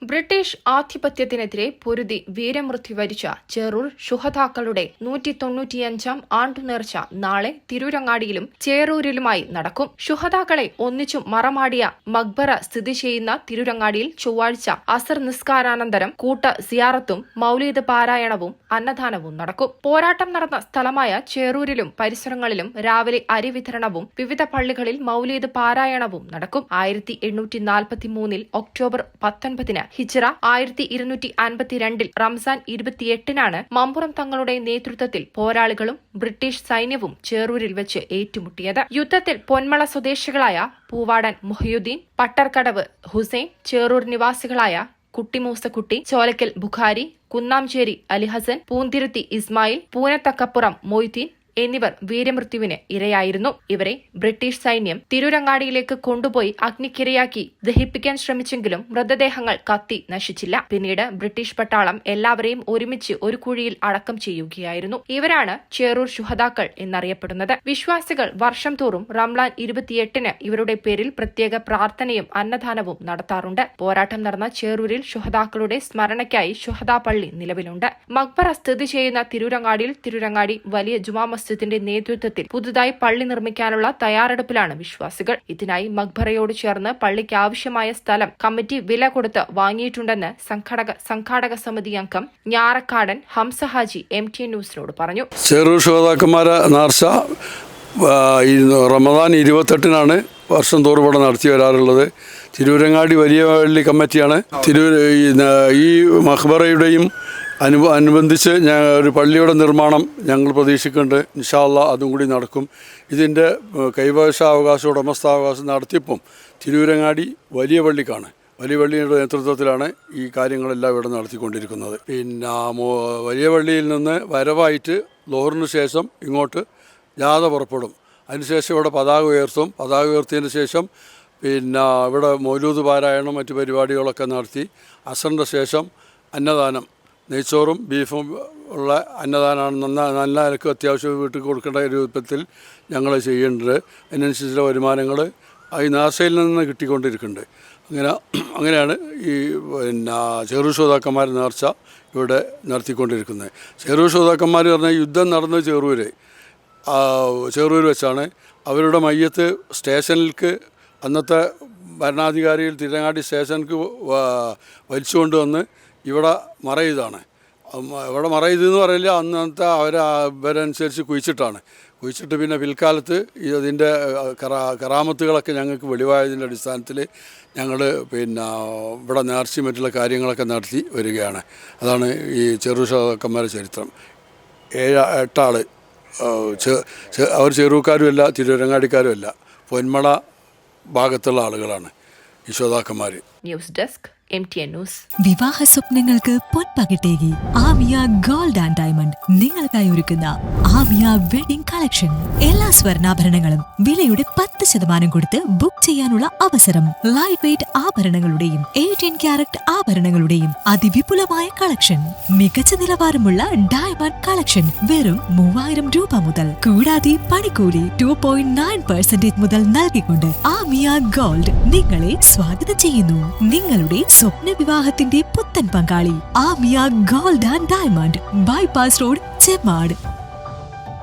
British ആധിപത്യത്തിനെതിരെ പൊരുതി വീരമൃത്യു വരിച്ച ചേറൂർ ശുഹദാക്കളുടെ 195-ാം ആണ്ടുനേർച്ച നാളെ തിരൂരങ്ങാടിയിലും ചേറൂരിലുമായി നടക്കും. ശുഹദാക്കളെ ഒന്നിച്ചു മറമാടിയ മക്ബറ സ്ഥിതി ചെയ്യുന്ന തിരൂരങ്ങാടിയിൽ ചൊവ്വാഴ്ച അസർ നിസ്കാരാനന്തരം കൂട്ട സിയാറത്തും മൗലീദ് പാരായണവും അന്നദാനവും നടക്കും. പോരാട്ടം നടന്ന സ്ഥലമായ ചേറൂരിലും പരിസരങ്ങളിലും രാവിലെ അരി വിതരണവും വിവിധ പള്ളികളിൽ മൗലീദ് പാരായണവും നടക്കും. 1843 ഒക്ടോബർ 19 ഹിജ്റ 1252 റംസാൻ 28 മമ്പുറം തങ്ങളുടെ നേതൃത്വത്തിൽ പോരാളികളും ബ്രിട്ടീഷ് സൈന്യവും ചേറൂരിൽ വെച്ച് ഏറ്റുമുട്ടിയത്. യുദ്ധത്തിൽ പൊന്മള സ്വദേശികളായ പൂവാടൻ മുഹയുദ്ദീൻ, പട്ടർക്കടവ് ഹുസൈൻ, ചേറൂർ നിവാസികളായ കുട്ടിമൂസക്കുട്ടി, ചോലക്കൽ ബുഖാരി, കുന്നാംചേരി അലിഹസൻ, പൂന്തിരുത്തി ഇസ്മായിൽ, പൂനത്തക്കപ്പുറം മൊയ്തീൻ എന്നിവർ വീരമൃത്യുവിന് ഇരയായിരുന്നു. ഇവരെ ബ്രിട്ടീഷ് സൈന്യം തിരൂരങ്ങാടിയിലേക്ക് കൊണ്ടുപോയി അഗ്നിക്കിരയാക്കി ദഹിപ്പിക്കാൻ ശ്രമിച്ചെങ്കിലും മൃതദേഹങ്ങൾ കത്തി നശിച്ചില്ല. പിന്നീട് ബ്രിട്ടീഷ് പട്ടാളം എല്ലാവരെയും ഒരുമിച്ച് ഒരു കുഴിയിൽ അടക്കം ചെയ്യുകയായിരുന്നു. ഇവരാണ് ചേറൂർ ശുഹദാക്കൾ എന്നറിയപ്പെടുന്നത്. വിശ്വാസികൾ വർഷം തോറും റംലാൻ 28 ഇവരുടെ പേരിൽ പ്രത്യേക പ്രാർത്ഥനയും അന്നദാനവും നടത്താറുണ്ട്. പോരാട്ടം നടന്ന ചേറൂരിൽ ശുഹദാക്കളുടെ സ്മരണയ്ക്കായി ശുഹദാ പള്ളി നിലവിലുണ്ട്. മക്ബറ സ്ഥിതി ചെയ്യുന്ന തിരൂരങ്ങാടിയിൽ തിരൂരങ്ങാടി വലിയ ജുമാ മസ്ജിദിന്റെ നേതൃത്വത്തിൽ പുതുതായി പള്ളി നിർമ്മിക്കാനുള്ള തയ്യാറെടുപ്പിലാണ് വിശ്വാസികൾ. ഇതിനായി മക്ബറയോട് ചേർന്ന് പള്ളിക്ക് ആവശ്യമായ സ്ഥലം കമ്മിറ്റി വില കൊടുത്ത് വാങ്ങിയിട്ടുണ്ടെന്ന് സംഘാടക സമിതി അംഗം ഞാറക്കാടൻ ഹംസഹാജി MTN ന്യൂസിനോട് പറഞ്ഞു. ചേറൂർ ശുഹദാക്കന്മാരെ നേർച്ച റമദാൻ 28 വർഷം തോറും ഇവിടെ നടത്തി വരാറുള്ളത്. തിരൂരങ്ങാടി വലിയ പള്ളി കമ്മിറ്റിയാണ്. ഈ മഖ്ബറയുടെയും അനുബന്ധിച്ച് ഒരു പള്ളിയുടെ നിർമ്മാണം ഞങ്ങൾ പ്രതീക്ഷിക്കുന്നുണ്ട്. ഇൻഷാ അല്ലാഹ് അതും കൂടി നടക്കും. ഇതിൻ്റെ കൈവശാവകാശം ഉടമസ്ഥാവകാശം നടത്തിയപ്പം തിരൂരങ്ങാടി വലിയ പള്ളിക്കാണ്. വലിയ പള്ളിയുടെ നേതൃത്വത്തിലാണ് ഈ കാര്യങ്ങളെല്ലാം ഇവിടെ നടത്തിക്കൊണ്ടിരിക്കുന്നത്. പിന്നെ വലിയ പള്ളിയിൽ നിന്ന് വരവായിട്ട് ലോറിന് ശേഷം ഇങ്ങോട്ട് ജാഥ പുറപ്പെടും. അതിനുശേഷം ഇവിടെ പതാക ഉയർത്തും. പതാക ഉയർത്തിയതിന് ശേഷം പിന്നെ ഇവിടെ മൗലൂദ് പാരായണം മറ്റു പരിപാടികളൊക്കെ നടത്തി അസറിൻ്റെ ശേഷം അന്നദാനം, നെയ്ച്ചോറും ബീഫും ഉള്ള അന്നദാനമാണ്. നല്ല നിലക്ക് അത്യാവശ്യം വീട്ടിൽ കൊടുക്കേണ്ട രൂപത്തിൽ ഞങ്ങൾ ചെയ്യുന്നുണ്ട്. അതിനനുസരിച്ചുള്ള വരുമാനങ്ങൾ ഈ നാസയിൽ നിന്ന് കിട്ടിക്കൊണ്ടിരിക്കുന്നുണ്ട്. അങ്ങനെയാണ് ഈ പിന്നെ ചേറൂർ ശുഹദാക്കന്മാർ നേർച്ച ഇവിടെ നടത്തിക്കൊണ്ടിരിക്കുന്നത്. ചേറൂർ ശുഹദാക്കന്മാർ പറഞ്ഞാൽ യുദ്ധം നടന്നത് ചേറൂർ വെച്ചാണ്. അവരുടെ മയ്യത്ത് സ്റ്റേഷനിലേക്ക് അന്നത്തെ ഭരണാധികാരികൾ തിരങ്ങാടി സ്റ്റേഷനിലേക്ക് വലിച്ചുകൊണ്ടുവന്ന് ഇവിടെ മറയിതാണ്. ഇവിടെ മറയിതെന്ന് പറയില്ല, അന്നത്തെ അവരനുസരിച്ച് കുഴിച്ചിട്ട് പിന്നെ പിൽക്കാലത്ത് അതിൻ്റെ കറാമത്തുകളൊക്കെ ഞങ്ങൾക്ക് വെളിവായതിൻ്റെ അടിസ്ഥാനത്തിൽ ഞങ്ങൾ പിന്നെ ഇവിടെ നേർച്ചയും മറ്റുള്ള കാര്യങ്ങളൊക്കെ നടത്തി വരികയാണ്. അതാണ് ഈ ചെറൂർ ശുഹദാക്കന്മാരുടെ ചരിത്രം. 8 ആൾ അവർ ചെറൂക്കാരുമല്ല, തിരൂരങ്ങാടിക്കാരുമല്ല, പൊന്മള ഭാഗത്തുള്ള ആളുകളാണ് ഈ ശുഹദാക്കന്മാർ. News desk MTN news. വിവാഹ സ്വപ്നങ്ങൾക്ക് പൊൻപകിട്ടേകി ആമിയ ഗോൾഡ് ആൻഡ് ഡയമണ്ട് നിങ്ങൾക്കായി ഒരുക്കുന്ന ആമിയ വെഡിംഗ് കളക്ഷൻ. എല്ലാ സ്വർണ്ണാഭരണങ്ങളും വിലയുടെ 10% കൊടുത്ത് ബുക്ക് ചെയ്യാനുള്ള അവസരം. ലൈറ്റ് വെയ്റ്റ് ആഭരണങ്ങളുടെയും 18 കാരറ്റ് ആഭരണങ്ങളുടെയും അതിവിപുലമായ കളക്ഷൻ. മികച്ച നിലവാരമുള്ള ഡയമണ്ട് കളക്ഷൻ വെറും 3000 രൂപ മുതൽ. കൂടാതെ പണിക്കൂലി 2.9% മുതൽ നൽകിക്കൊണ്ട് ആമിയ ഗോൾഡ് നിങ്ങളെ സ്വാഗതം ചെയ്യുന്നു. നിങ്ങളുടെ സ്വപ്ന വിവാഹത്തിന്റെ പുത്തൻ പങ്കാളി Amiya gold and diamond, bypass road, Chemmad.